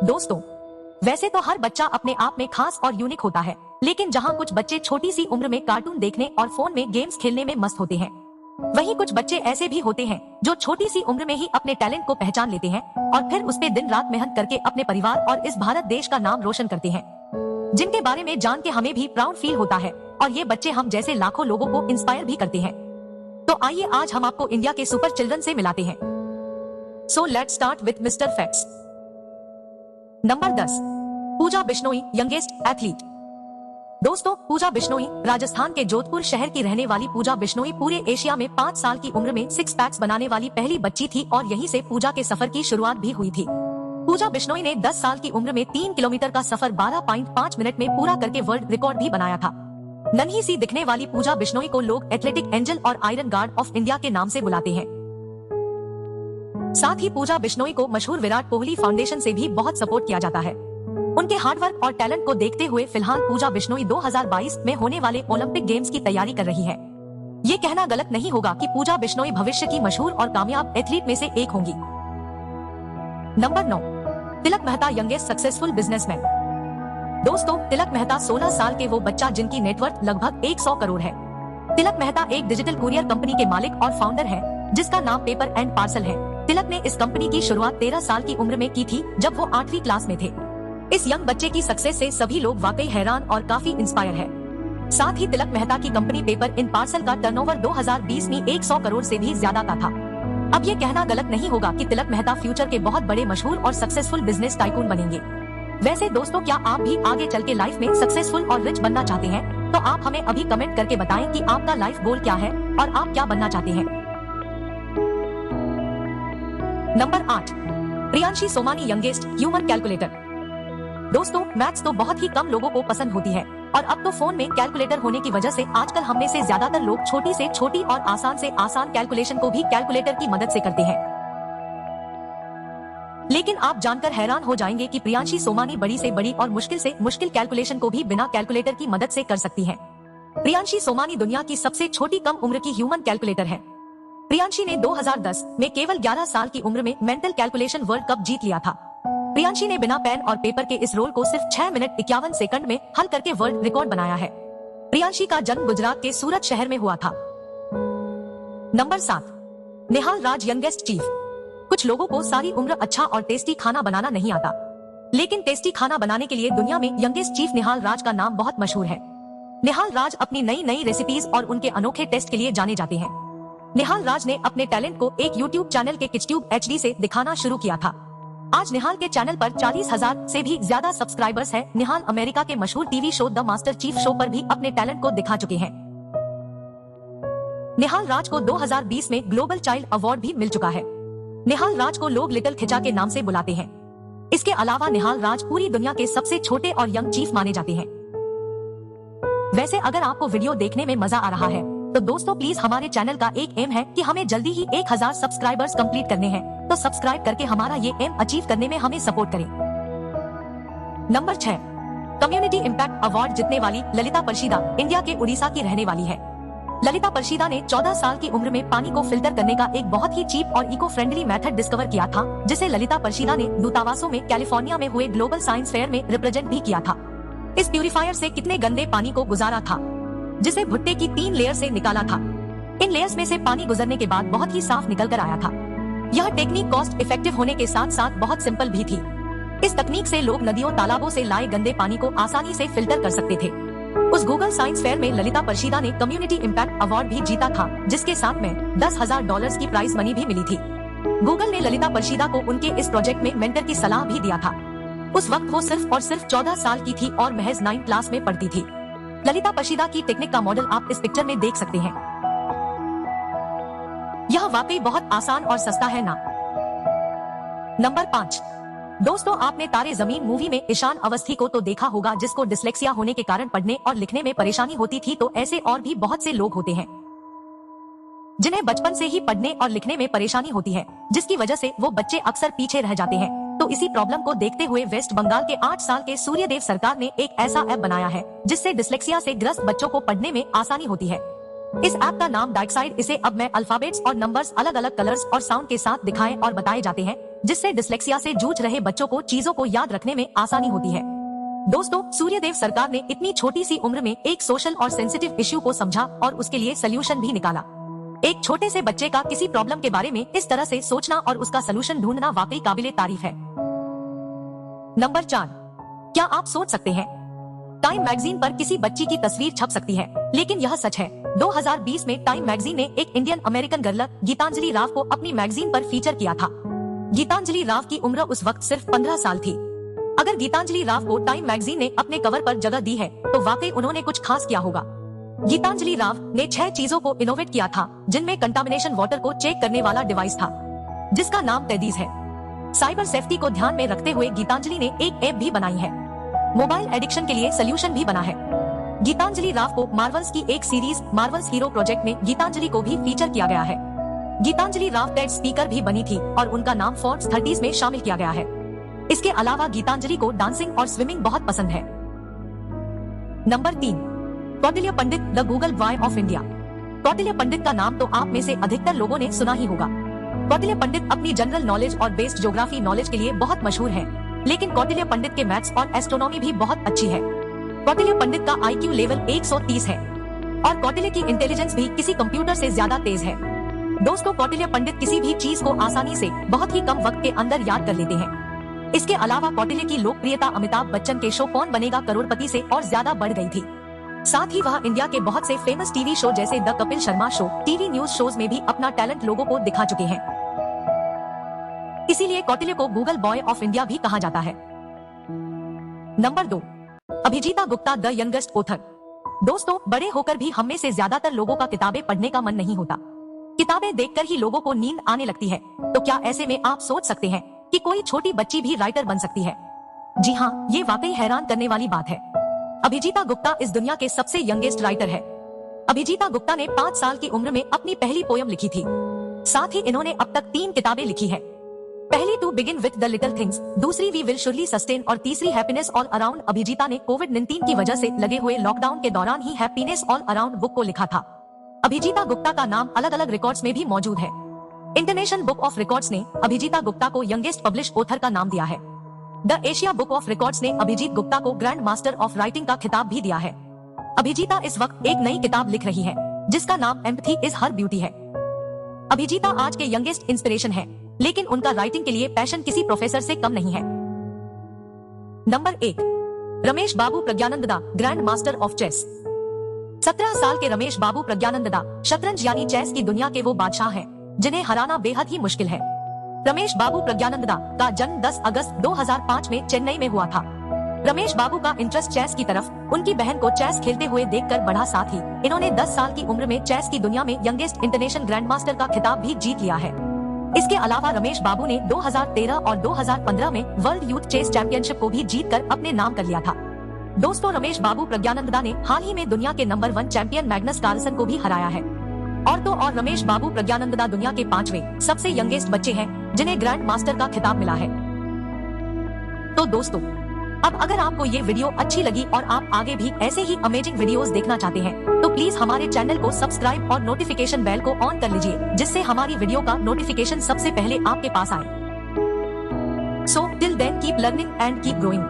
दोस्तों, वैसे तो हर बच्चा अपने आप में खास और यूनिक होता है, लेकिन जहाँ कुछ बच्चे छोटी सी उम्र में कार्टून देखने और फोन में गेम्स खेलने में मस्त होते हैं, वहीं कुछ बच्चे ऐसे भी होते हैं जो छोटी सी उम्र में ही अपने टैलेंट को पहचान लेते हैं और फिर उस पे दिन रात मेहनत करके अपने परिवार और इस भारत देश का नाम रोशन करते हैं, जिनके बारे में जान के हमें भी प्राउड फील होता है और ये बच्चे हम जैसे लाखों लोगों को इंस्पायर भी करते हैं। तो आइए आज हम आपको इंडिया के सुपर चिल्ड्रन से मिलाते हैं। So let's start with mister facts. Number 10, Pooja Bishnoi, youngest athlete. दोस्तों, पूजा बिश्नोई राजस्थान के जोधपुर शहर की रहने वाली पूजा बिश्नोई पूरे एशिया में 5 साल की उम्र में 6 पैक्स बनाने वाली पहली बच्ची थी और यहीं से पूजा के सफर की शुरुआत भी हुई थी। पूजा बिश्नोई ने 10 साल की उम्र में 3 किलोमीटर का सफर 12.5 मिनट में पूरा करके वर्ल्ड रिकॉर्ड भी बनाया था। नन्ही सी दिखने वाली पूजा बिश्नोई को लोग एथलेटिक एंजल और आयरन गार्ड ऑफ इंडिया के नाम से बुलाते हैं। साथ ही पूजा बिश्नोई को मशहूर विराट कोहली फाउंडेशन से भी बहुत सपोर्ट किया जाता है। उनके हार्डवर्क और टैलेंट को देखते हुए फिलहाल पूजा बिश्नोई 2022 में होने वाले ओलंपिक गेम्स की तैयारी कर रही है। ये कहना गलत नहीं होगा कि पूजा बिश्नोई भविष्य की मशहूर और कामयाब एथलीट में से एक होंगी। नंबर 9, तिलक मेहता, यंगेस्ट सक्सेसफुल बिजनेसमैन। दोस्तों, तिलक मेहता 16 साल के वो बच्चा जिनकी नेटवर्थ लगभग 100 करोड़ है। तिलक मेहता एक डिजिटल कुरियर कंपनी के मालिक और फाउंडर है, जिसका नाम पेपर एंड पार्सल है। तिलक ने इस कंपनी की शुरुआत 13 साल की उम्र में की थी, जब वो 8वीं क्लास में थे। इस यंग बच्चे की सक्सेस से सभी लोग वाकई हैरान और काफी इंस्पायर है। साथ ही तिलक मेहता की कंपनी पेपर इन पार्सल का टर्नओवर 2020 में 100 करोड़ से भी ज्यादा का था। अब ये कहना गलत नहीं होगा कि तिलक मेहता फ्यूचर के बहुत बड़े मशहूर और सक्सेसफुल बिजनेस टाइकून बनेंगे। वैसे दोस्तों, क्या आप भी आगे चल के लाइफ में सक्सेसफुल और रिच बनना चाहते हैं? तो आप हमें अभी कमेंट करके बताएं कि आपका लाइफ गोल क्या है और आप क्या बनना चाहते हैं। Number 8, Priyanshi Somani, youngest human calculator. दोस्तों, मैथ्स तो बहुत ही कम लोगों को पसंद होती है और अब तो फोन में कैलकुलेटर होने की वजह से आजकल हम में से ज्यादातर लोग छोटी से छोटी और आसान से आसान कैलकुलेशन को भी कैलकुलेटर की मदद से करते हैं। लेकिन आप जानकर हैरान हो जाएंगे कि प्रियांशी सोमानी बड़ी से बड़ी और मुश्किल से मुश्किल कैलकुलेशन को भी बिना कैलकुलेटर की मदद से कर सकती हैं। प्रियांशी सोमानी दुनिया की सबसे छोटी कम उम्र की ह्यूमन कैलकुलेटर है। प्रियांशी ने 2010 में केवल 11 साल की उम्र में मेंटल कैलकुलेशन वर्ल्ड कप जीत लिया था। प्रियांशी ने बिना पेन और पेपर के इस रोल को सिर्फ 6 मिनट 51 सेकंड में हल करके वर्ल्ड रिकॉर्ड बनाया है। प्रियांशी का जन्म गुजरात के सूरत शहर में हुआ था। नंबर 7, निहाल राज, यंगेस्ट चीफ। कुछ लोगों को सारी उम्र अच्छा और टेस्टी खाना बनाना नहीं आता, लेकिन टेस्टी खाना बनाने के लिए दुनिया में यंगेस्ट चीफ निहाल राज का नाम बहुत मशहूर है। निहाल राज अपनी नई नई रेसिपीज और उनके अनोखे टेस्ट के लिए जाने जाते हैं। निहाल राज ने अपने टैलेंट को एक यूट्यूब चैनल के किचट्यूब HD से दिखाना शुरू किया था। आज निहाल के चैनल पर 40,000 से भी ज्यादा सब्सक्राइबर्स हैं। निहाल अमेरिका के मशहूर TV show the master chief show पर भी अपने टैलेंट को दिखा चुके हैं। निहाल राज को 2020 में ग्लोबल चाइल्ड अवार्ड भी मिल चुका है। निहाल राज को लोग लिटिल खिचा के नाम से बुलाते हैं। इसके अलावा निहाल राज पूरी दुनिया के सबसे छोटे और यंग चीफ माने जाते हैं। वैसे अगर आपको वीडियो देखने में मजा आ रहा है तो दोस्तों, प्लीज हमारे चैनल का एक एम है कि हमें जल्दी ही 1000 सब्सक्राइबर्स कंप्लीट करने हैं, तो सब्सक्राइब करके हमारा ये एम अचीव करने में हमें सपोर्ट करें। नंबर 6, कम्युनिटी इम्पैक्ट अवार्ड जीतने वाली ललिता परशीदा, इंडिया के उड़ीसा की रहने वाली है। ललिता परशीदा ने 14 साल की उम्र में पानी को फिल्टर करने का एक बहुत ही चीप और इको फ्रेंडली मेथड डिस्कवर किया था, जिसे ललिता परशीदा ने दूतावासों में कैलिफोर्निया में हुए ग्लोबल साइंस फेयर में रिप्रेजेंट भी किया था। इस प्यूरिफायर से कितने गंदे पानी को गुजारा था, जिसे भुट्टे की 3 लेयर से निकाला था। इन लेयर्स में से पानी गुजरने के बाद बहुत ही साफ निकल कर आया था। यह टेक्निक कॉस्ट इफेक्टिव होने के साथ साथ बहुत सिंपल भी थी। इस तकनीक से लोग नदियों तालाबों से लाए गंदे पानी को आसानी से फिल्टर कर सकते थे। उस गूगल साइंस फेयर में ललिता परशीदा ने कम्युनिटी इम्पैक्ट अवार्ड भी जीता था, जिसके साथ में $10,000 की प्राइज मनी भी मिली थी। गूगल ने ललिता परशीदा को उनके इस प्रोजेक्ट में मेंटर की सलाह भी दिया था। उस वक्त वो सिर्फ और सिर्फ 14 साल की थी और महज 9th क्लास में पढ़ती थी। ललिता परशीदा की टेक्निक का मॉडल आप इस पिक्चर में देख सकते हैं। यह वाकई बहुत आसान और सस्ता है ना। नंबर 5, दोस्तों, आपने तारे जमीन मूवी में ईशान अवस्थी को तो देखा होगा, जिसको डिस्लेक्सिया होने के कारण पढ़ने और लिखने में परेशानी होती थी। तो ऐसे और भी बहुत से लोग होते हैं जिन्हें बचपन से ही पढ़ने और लिखने में परेशानी होती है, जिसकी वजह से वो बच्चे अक्सर पीछे रह जाते हैं। तो इसी प्रॉब्लम को देखते हुए वेस्ट बंगाल के 8 साल के सूर्यदेव सरकार ने एक ऐसा ऐप बनाया है जिससे डिस्लेक्सिया से ग्रस्त बच्चों को पढ़ने में आसानी होती है। इस ऐप का नाम डार्कसाइड। इसे अब मैं अल्फाबेट्स और नंबर्स अलग अलग कलर्स और साउंड के साथ दिखाए और बताए जाते हैं जिससे डिस्लेक्सिया से जूझ रहे बच्चों को चीजों को याद रखने में आसानी होती है। दोस्तों, सूर्यदेव सरकार ने इतनी छोटी सी उम्र में एक सोशल और सेंसिटिव इश्यू को समझा और उसके लिए सोल्यूशन भी निकाला। एक छोटे से बच्चे का किसी प्रॉब्लम के बारे में इस तरह से सोचना और उसका सोल्यूशन ढूंढना वाकई काबिले तारीफ है। नंबर 4, क्या आप सोच सकते हैं टाइम मैगजीन पर किसी बच्ची की तस्वीर छप सकती है, लेकिन यह सच है। 2020 में टाइम मैगजीन ने एक Indian American girl Geetanjali Rao को अपनी मैगजीन पर फीचर किया था। गीतांजलि राव की उम्र उस वक्त सिर्फ 15 साल थी। अगर गीतांजलि राव को टाइम मैगजीन ने अपने कवर पर जगह दी है तो वाकई उन्होंने कुछ खास किया होगा। गीतांजलि राव ने 6 चीजों को इनोवेट किया था, जिनमें कंटामिनेशन वाटर को चेक करने वाला डिवाइस था, जिसका नाम तेदीज है। साइबर सेफ्टी को ध्यान में रखते हुए गीतांजलि ने एक ऐप भी बनाई है। मोबाइल एडिक्शन के लिए सोल्यूशन भी बना है। गीतांजलि राव को मार्वल्स की एक सीरीज मार्वल्स हीरो प्रोजेक्ट में गीतांजलि को भी फीचर किया गया है। गीतांजलि राव टेड स्पीकर भी बनी थी और उनका नाम फोर्ब्स 30 में शामिल किया गया है। इसके अलावा गीतांजलि को डांसिंग और स्विमिंग बहुत पसंद है। Number 3, Kautilya Pandit, the Google boy of India. Kautilya Pandit का नाम तो आप में से अधिकतर लोगों ने सुना ही होगा। कौटिल्य पंडित अपनी जनरल नॉलेज और बेस्ड ज्योग्राफी नॉलेज के लिए बहुत मशहूर है, लेकिन कौटिल्य पंडित के मैथ्स और एस्ट्रोनॉमी भी बहुत अच्छी है। कौटिल्य पंडित का IQ लेवल 130 है और कौटिल्य की इंटेलिजेंस भी किसी कंप्यूटर से ज्यादा तेज है। दोस्तों, कौटिल्य पंडित किसी भी चीज को आसानी से बहुत ही कम वक्त के अंदर याद कर लेते हैं। इसके अलावा कौटिल्य की लोकप्रियता अमिताभ बच्चन के शो कौन बनेगा करोड़पति से और ज्यादा बढ़ गई थी। साथ ही वह इंडिया के बहुत से फेमस टीवी शो जैसे the Kapil Sharma show, TV news shows में भी अपना टैलेंट लोगों को दिखा चुके हैं। इसीलिए कौटिल्य को गूगल बॉय ऑफ इंडिया भी कहा जाता है। Number 2, Abhijita Gupta, the youngest author. दोस्तों, बड़े होकर भी हम में से ज्यादातर लोगों का किताबें पढ़ने का मन नहीं होता। किताबें देखकर ही लोगों को नींद आने लगती है। तो क्या ऐसे में आप सोच सकते हैं कि कोई छोटी बच्ची भी राइटर बन सकती है? जी हाँ, ये वाकई हैरान करने वाली बात है। अभिजीता गुप्ता इस दुनिया के सबसे यंगेस्ट राइटर है। अभिजीता गुप्ता ने 5 साल की उम्र में अपनी पहली पोयम लिखी थी। साथ ही इन्होंने अब तक 3 किताबें लिखी है। पहली to begin with the little things, दूसरी वी विल श्योरली सस्टेन और तीसरी हैप्पीनेस ऑल अराउंड। अभिजीता ने कोविड-19 की वजह से लगे हुए लॉकडाउन के दौरान ही हैप्पीनेस ऑल अराउंड बुक को लिखा था। अभिजीता गुप्ता का नाम अलग अलग रिकॉर्ड्स में भी मौजूद है। इंटरनेशनल बुक ऑफ रिकॉर्ड्स ने अभिजीता गुप्ता को यंगेस्ट पब्लिश ऑथर का नाम दिया है। The Asia book of records ने अभिजीत गुप्ता को ग्रैंड मास्टर ऑफ राइटिंग का खिताब भी दिया है। अभिजीता इस वक्त एक नई किताब लिख रही है जिसका नाम एम्पैथी इज हर ब्यूटी है। अभिजीता आज के यंगेस्ट इंस्पिरेशन है, लेकिन उनका राइटिंग के लिए पैशन किसी प्रोफेसर से कम नहीं है। Number 1, Ramesh Babu Praggnanandhaa, grand master of chess. 17 साल के रमेश बाबू प्रज्ञानंदा शतरंज यानी चेस की दुनिया के वो बादशाह हैं जिन्हें हराना बेहद ही मुश्किल है। रमेश बाबू प्रज्ञानंदा का जन्म 10 अगस्त 2005 में चेन्नई में हुआ था। रमेश बाबू का इंटरेस्ट चेस की तरफ उनकी बहन को चेस खेलते हुए देखकर बढ़ा। साथ ही इन्होंने 10 साल की उम्र में चेस की दुनिया में यंगेस्ट इंटरनेशनल ग्रैंड मास्टर का खिताब भी जीत लिया है। इसके अलावा रमेश बाबू ने 2013 और 2015 में वर्ल्ड यूथ चेस चैंपियनशिप को भी जीतकर अपने नाम कर लिया था। दोस्तों, रमेश बाबू प्रज्ञानंदा ने हाल ही में दुनिया के नंबर 1 चैंपियन मैग्नस कार्लसन को भी हराया है। और तो और रमेश बाबू प्रज्ञानंदा दुनिया के 5वें सबसे यंगेस्ट बच्चे हैं जिन्हें ग्रैंड मास्टर का खिताब मिला है। तो दोस्तों, अब अगर आपको ये वीडियो अच्छी लगी और आप आगे भी ऐसे ही अमेजिंग वीडियोस देखना चाहते हैं तो प्लीज हमारे चैनल को सब्सक्राइब और नोटिफिकेशन बेल को ऑन कर लीजिए, जिससे हमारी वीडियो का नोटिफिकेशन सबसे पहले आपके पास आए। So till then keep learning and keep growing.